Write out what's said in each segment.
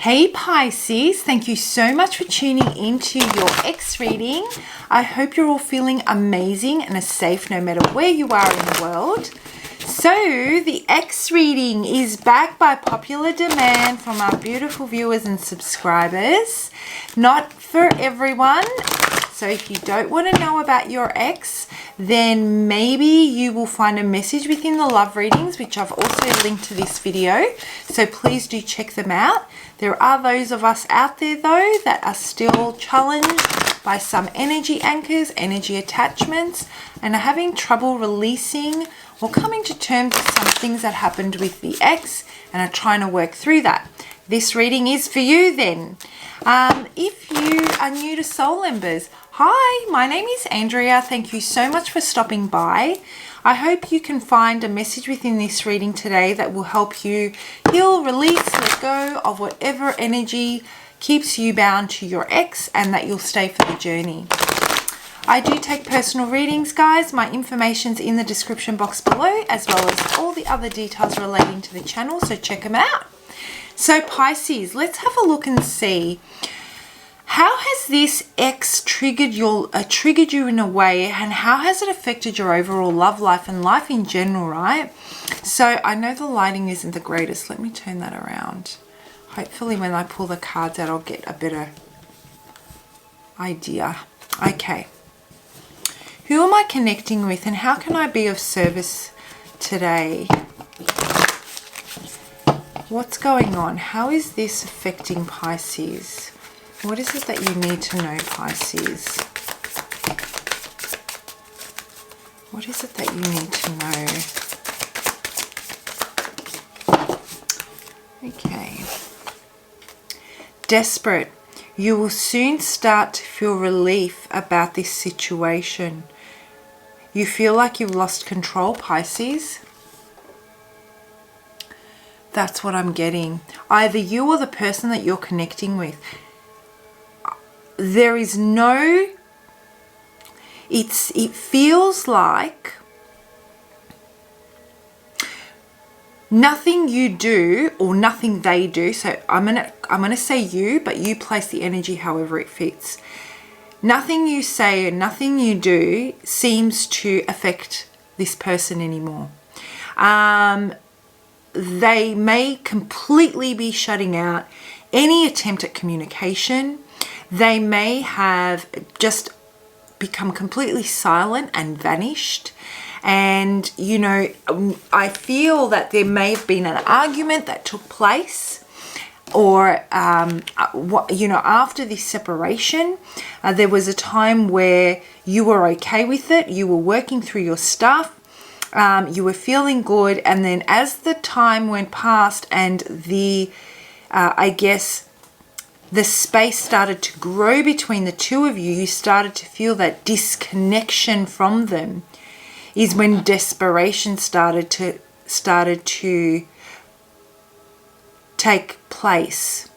Hey Pisces, thank you so much for tuning into your X reading. I hope you're all feeling amazing and safe no matter where you are in the world. So the X reading is back by popular demand from our beautiful viewers and subscribers. Not for everyone. So if you don't want to know about your ex, then maybe you will find a message within the love readings, which I've also linked to this video. So please do check them out. There are those of us out there though that are still challenged by some energy anchors, energy attachments, and are having trouble releasing or coming to terms with some things that happened with the ex and are trying to work through that. This reading is for you then. If you are new to Soul Embers, hi, my name is Andrea. Thank you so much for stopping by. I hope you can find a message within this reading today that will help you heal, release, let go of whatever energy keeps you bound to your ex, and that you'll stay for the journey. I do take personal readings, guys. My information's in the description box below, as well as all the other details relating to the channel, so check them out. So Pisces, let's have a look and see. How has this ex triggered you in a way, and how has it affected your overall love life and life in general, right? So I know the lighting isn't the greatest. Let me turn that around. Hopefully when I pull the cards out, I'll get a better idea. Okay. Who am I connecting with, and how can I be of service today? What's going on? How is this affecting Pisces? What is it that you need to know, Pisces? What is it that you need to know? Okay. Desperate. You will soon start to feel relief about this situation. You feel like you've lost control, Pisces. That's what I'm getting. Either you or the person that you're connecting with. There is no, it feels like nothing you do or nothing they do. So I'm gonna say you, but you place the energy however it fits. Nothing you say and nothing you do seems to affect this person anymore. They may completely be shutting out any attempt at communication. They may have just become completely silent and vanished. And, you know, I feel that there may have been an argument that took place, or, you know, after this separation, there was a time where you were okay with it. You were working through your stuff. You were feeling good. And then as the time went past and the, I guess, the space started to grow between the two of you, you started to feel that disconnection from them, is when desperation started to take place.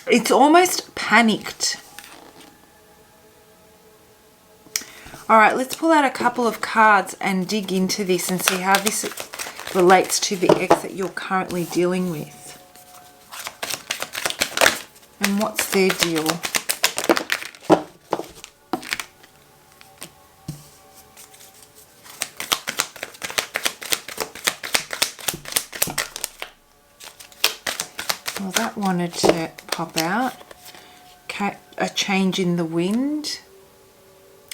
It's almost panicked. All right, let's pull out a couple of cards and dig into this and see how this relates to the ex that you're currently dealing with. And what's their deal? Well, that wanted to pop out. Okay, a change in the wind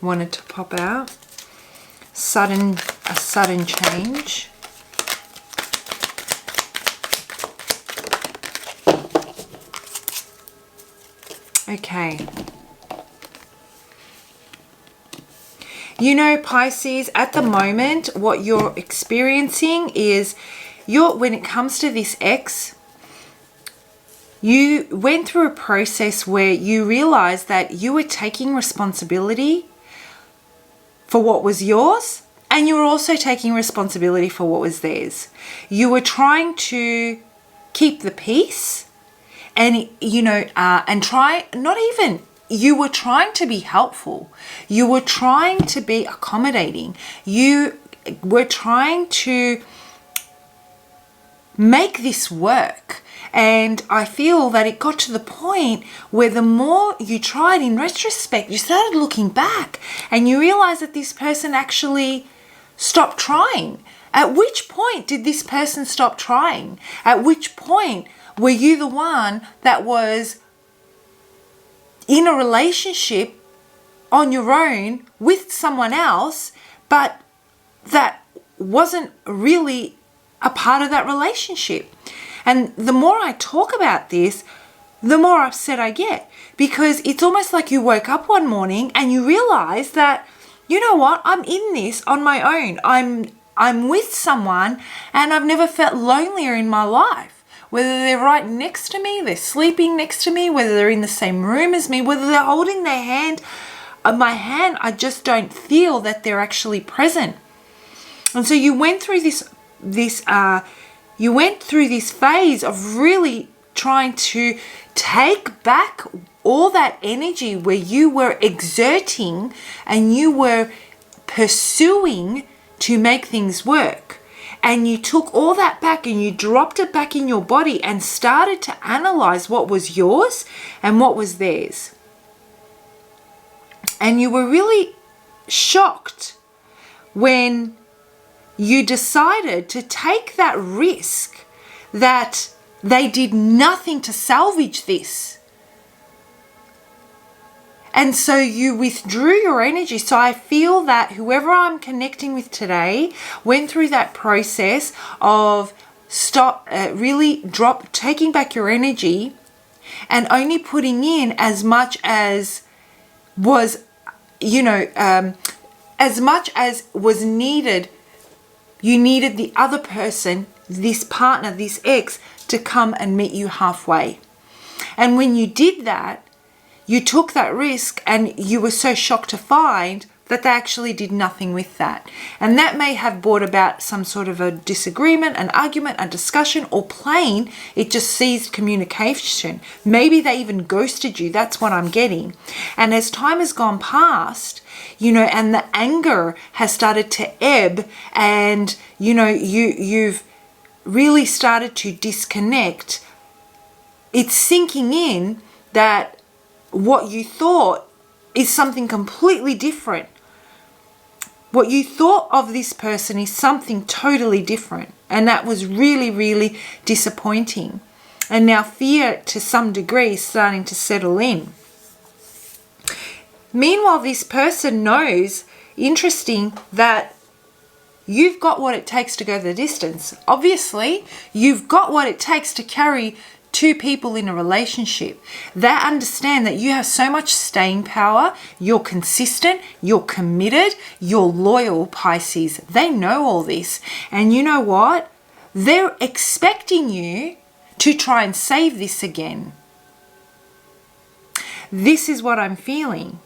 wanted to pop out. A sudden change. Okay. You know, Pisces, at the moment, what you're experiencing is when it comes to this ex, you went through a process where you realized that you were taking responsibility for what was yours, and you were also taking responsibility for what was theirs. You were trying to keep the peace, and, you know, and try not even you were trying to be helpful. You were trying to be accommodating. You were trying to make this work. And I feel that it got to the point where the more you tried, in retrospect, you started looking back and you realized that this person actually stopped trying. At which point did this person stop trying? At which point were you the one that was in a relationship on your own with someone else, but that wasn't really a part of that relationship? And the more I talk about this, the more upset I get, because it's almost like you woke up one morning and you realize that, you know what, I'm in this on my own. I'm with someone and I've never felt lonelier in my life. Whether they're right next to me, they're sleeping next to me, whether they're in the same room as me, whether they're holding their hand, my hand, I just don't feel that they're actually present. And so you went through this phase of really trying to take back all that energy where you were exerting and you were pursuing to make things work. And you took all that back and you dropped it back in your body and started to analyze what was yours and what was theirs. And you were really shocked when you decided to take that risk that they did nothing to salvage this. And so you withdrew your energy. So I feel that whoever I'm connecting with today went through that process of taking back your energy and only putting in as much as was, as much as was needed. You needed the other person, this partner, this ex, to come and meet you halfway. And when you did that, you took that risk and you were so shocked to find that they actually did nothing with that. And that may have brought about some sort of a disagreement, an argument, a discussion, or plain, it just ceased communication. Maybe they even ghosted you. That's what I'm getting. And as time has gone past, and the anger has started to ebb and, you've really started to disconnect, it's sinking in that what you thought is something completely different. What you thought of this person is something totally different. And that was really, really disappointing. And now fear, to some degree, is starting to settle in. Meanwhile, this person knows, interesting, that you've got what it takes to go the distance. Obviously, you've got what it takes to carry two people in a relationship. They understand that you have so much staying power, you're consistent, you're committed, you're loyal, Pisces. They know all this. And you know what? They're expecting you to try and save this again. This is what I'm feeling.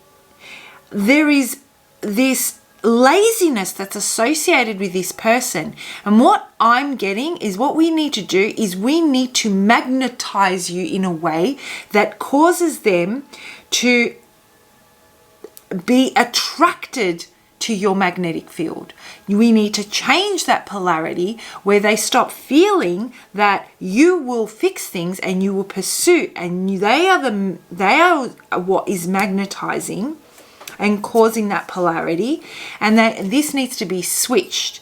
There is this laziness that's associated with this person. And what I'm getting is what we need to do is we need to magnetize you in a way that causes them to be attracted to your magnetic field. We need to change that polarity where they stop feeling that you will fix things and you will pursue, and they are what is magnetizing and causing that polarity, and that this needs to be switched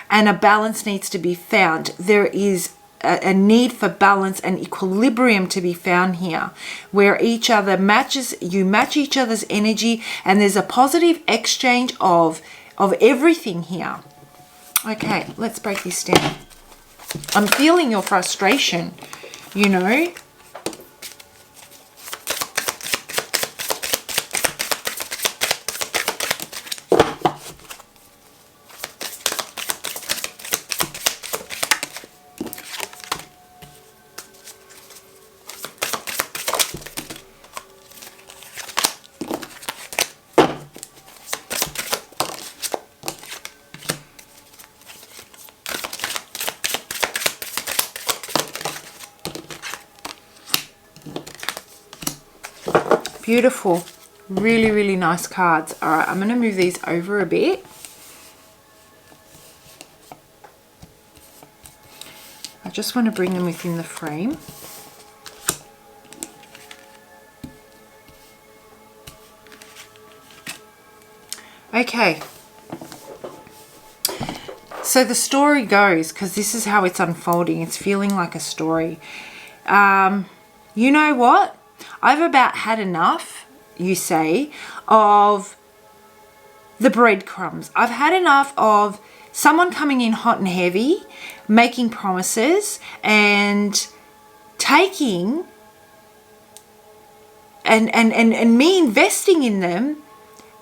and a balance needs to be found. There is a need for balance and equilibrium to be found here, where each other matches, you match each other's energy, and there's a positive exchange of everything here. Okay, let's break this down. I'm feeling your frustration, Beautiful. Really, really nice cards. All right, I'm going to move these over a bit. I just want to bring them within the frame. Okay. So the story goes, because this is how it's unfolding. It's feeling like a story. You know what? I've about had enough, you say, of the breadcrumbs. I've had enough of someone coming in hot and heavy, making promises and taking and me investing in them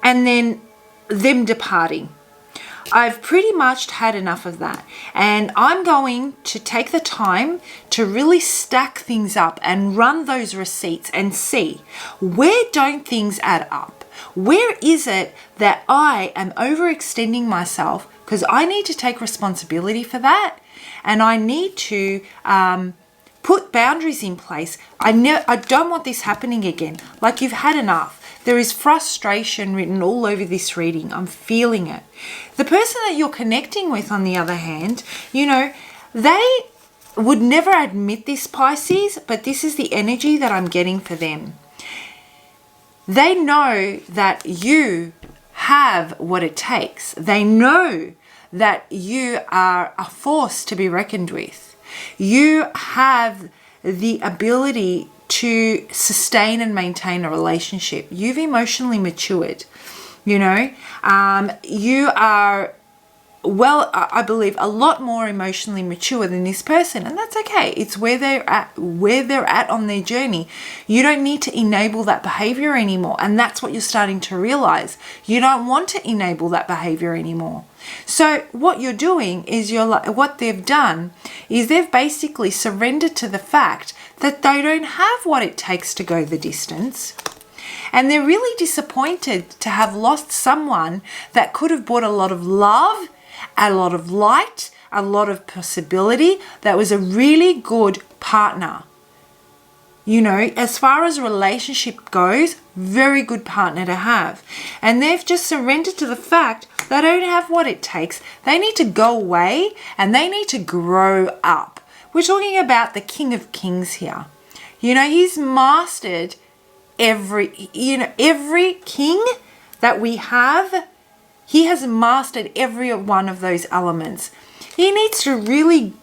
and then them departing. I've pretty much had enough of that, and I'm going to take the time to really stack things up and run those receipts and see where don't things add up. Where is it that I am overextending myself, because I need to take responsibility for that, and I need to put boundaries in place. I don't want this happening again. Like, you've had enough. There is frustration written all over this reading. I'm feeling it. The person that you're connecting with, on the other hand, you know, they would never admit this, Pisces, but this is the energy that I'm getting for them. They know that you have what it takes. They know that you are a force to be reckoned with. You have the ability to sustain and maintain a relationship. You've emotionally matured, you know. You are, well, I believe, a lot more emotionally mature than this person, and that's okay. It's where they're at on their journey. You don't need to enable that behavior anymore, and that's what you're starting to realize. You don't want to enable that behavior anymore. So what you're doing is, what they've done is they've basically surrendered to the fact that they don't have what it takes to go the distance. And they're really disappointed to have lost someone that could have brought a lot of love, a lot of light, a lot of possibility, that was a really good partner. You know, as far as a relationship goes, very good partner to have. And they've just surrendered to the fact they don't have what it takes. They need to go away and they need to grow up. We're talking about the King of Kings here. You know, he's mastered every king that we have. He has mastered every one of those elements. He needs to really,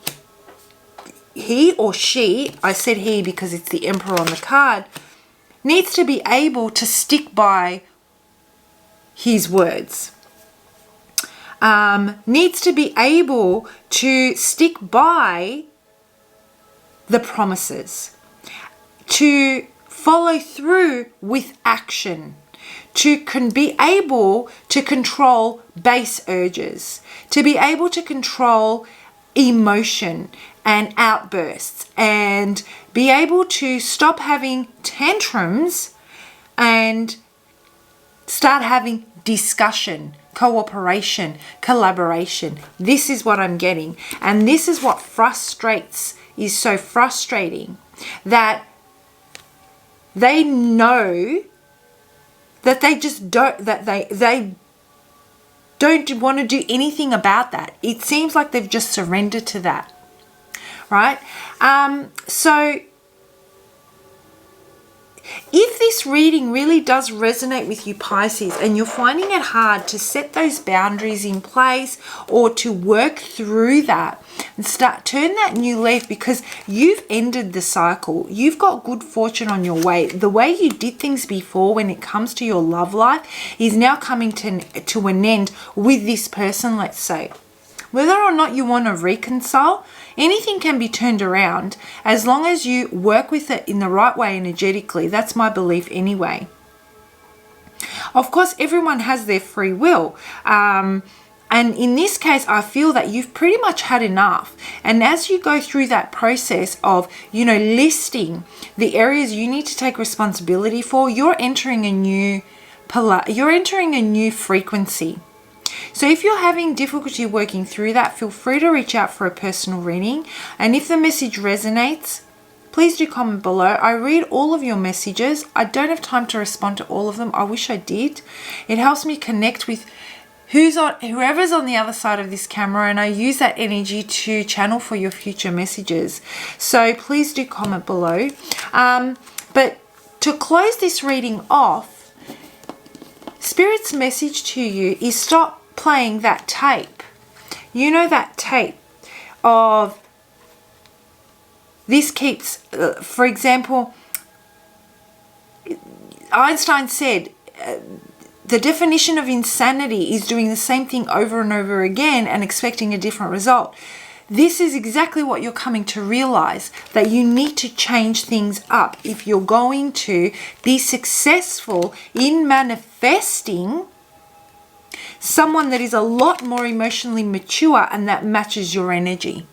he or she, I said he because it's the Emperor on the card, needs to be able to stick by his words. Needs to be able to stick by the promises, to follow through with action, to be able to control base urges, to be able to control emotion and outbursts, and be able to stop having tantrums and start having discussion, cooperation, collaboration. This is what I'm getting. And this is what is so frustrating, that they know that they just don't, that they don't want to do anything about that. It seems like they've just surrendered to that, right? So if this reading really does resonate with you, Pisces, and you're finding it hard to set those boundaries in place or to work through that and turn that new leaf, because you've ended the cycle. You've got good fortune on your way. The way you did things before when it comes to your love life is now coming to an end with this person, let's say. Whether or not you want to reconcile, anything can be turned around as long as you work with it in the right way energetically. That's my belief anyway. Of course, everyone has their free will. And in this case, I feel that you've pretty much had enough. And as you go through that process of, you know, listing the areas you need to take responsibility for, you're entering a new frequency. So if you're having difficulty working through that, feel free to reach out for a personal reading. And if the message resonates, please do comment below. I read all of your messages. I don't have time to respond to all of them. I wish I did. It helps me connect with whoever's on the other side of this camera, and I use that energy to channel for your future messages. So please do comment below. But to close this reading off, Spirit's message to you is stop playing that tape. You know that tape of this keeps, for example, Einstein said, the definition of insanity is doing the same thing over and over again and expecting a different result. This is exactly what you're coming to realize, that you need to change things up if you're going to be successful in manifesting someone that is a lot more emotionally mature and that matches your energy.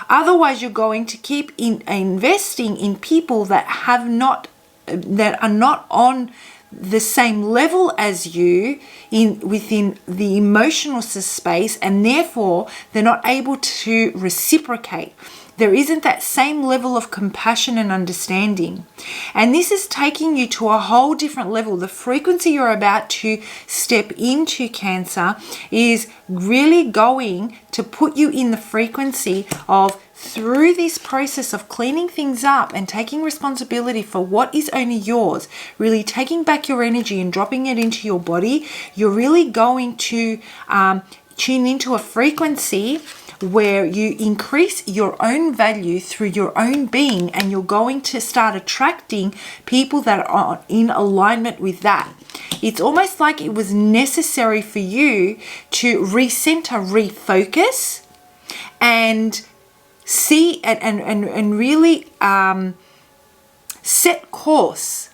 Otherwise, you're going to keep investing in people that are not on the same level as you within the emotional space, and therefore they're not able to reciprocate. There isn't that same level of compassion and understanding. And this is taking you to a whole different level. The frequency you're about to step into, Cancer, is really going to put you in the frequency of, through this process of cleaning things up and taking responsibility for what is only yours, really taking back your energy and dropping it into your body, you're really going to tune into a frequency where you increase your own value through your own being, and you're going to start attracting people that are in alignment with that. It's almost like it was necessary for you to recenter, refocus, and see and really set course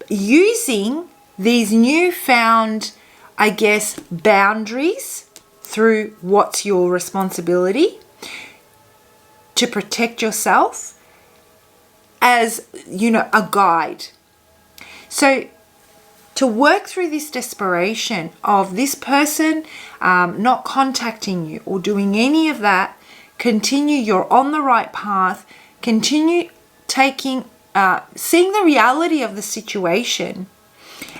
using these newfound, I guess, boundaries through what's your responsibility to protect yourself as, a guide. So to work through this desperation of this person not contacting you or doing any of that, continue, you're on the right path, continue seeing the reality of the situation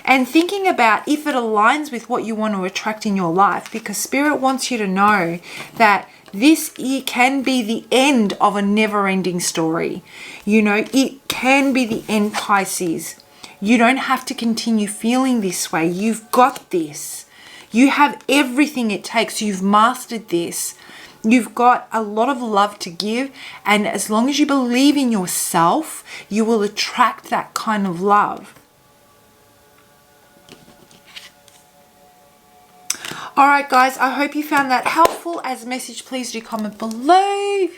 and thinking about if it aligns with what you want to attract in your life, because Spirit wants you to know that this can be the end of a never-ending story. It can be the end, Pisces. You don't have to continue feeling this way. You've got this. You have everything it takes. You've mastered this. You've got a lot of love to give, and as long as you believe in yourself, you will attract that kind of love. Alright guys, I hope you found that helpful. As a message, please do comment below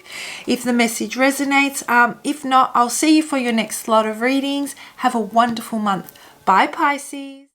if the message resonates. If not, I'll see you for your next lot of readings. Have a wonderful month. Bye, Pisces.